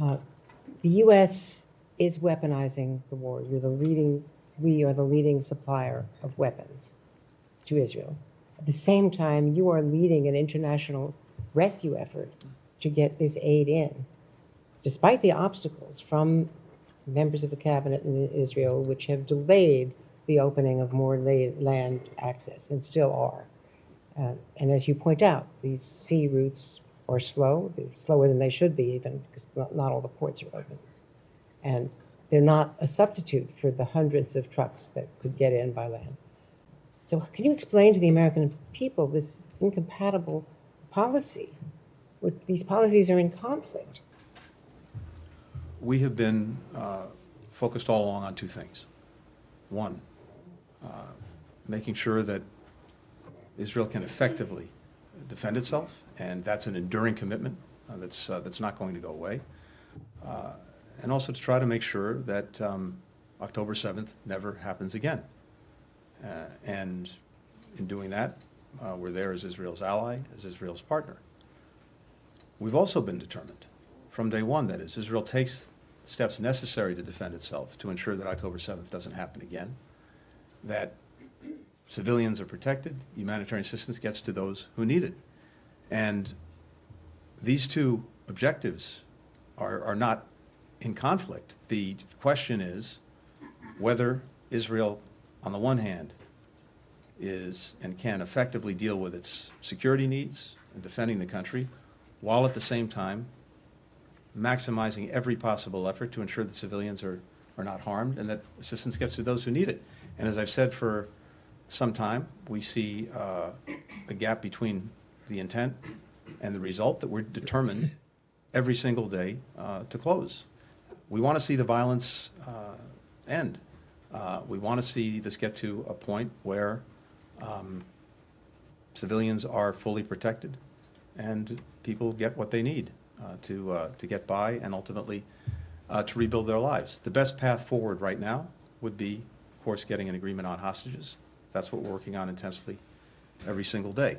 Uh, the U.S. is weaponizing the war. We are the leading supplier of weapons to Israel. At the same time, you are leading an international rescue effort to get this aid in, despite the obstacles from members of the cabinet in Israel, which have delayed the opening of more land access and still are. And as you point out, these sea routes are slow. They're slower than they should be, even because not all the ports are open. And they're not a substitute for the hundreds of trucks that could get in by land. So can you explain to the American people this incompatible policy? These policies are in conflict. We have been focused all along on two things. One, making sure that Israel can effectively defend itself, and that's an enduring commitment that's not going to go away. And also to try to make sure that October 7th never happens again. And in doing that, we're there as Israel's ally, as Israel's partner. We've also been determined from day one, that is, Israel takes steps necessary to defend itself, to ensure that October 7th doesn't happen again, that civilians are protected, humanitarian assistance gets to those who need it. And these two objectives are not in conflict. The question is whether Israel, on the one hand, is and can effectively deal with its security needs and defending the country, while at the same time maximizing every possible effort to ensure that civilians are not harmed and that assistance gets to those who need it. And as I've said for some time, we see a gap between the intent and the result that we're determined every single day to close. We want to see the violence end. We want to see this get to a point where civilians are fully protected and people get what they need to get by and ultimately to rebuild their lives. The best path forward right now would be, of course, getting an agreement on hostages. That's what we're working on intensely every single day.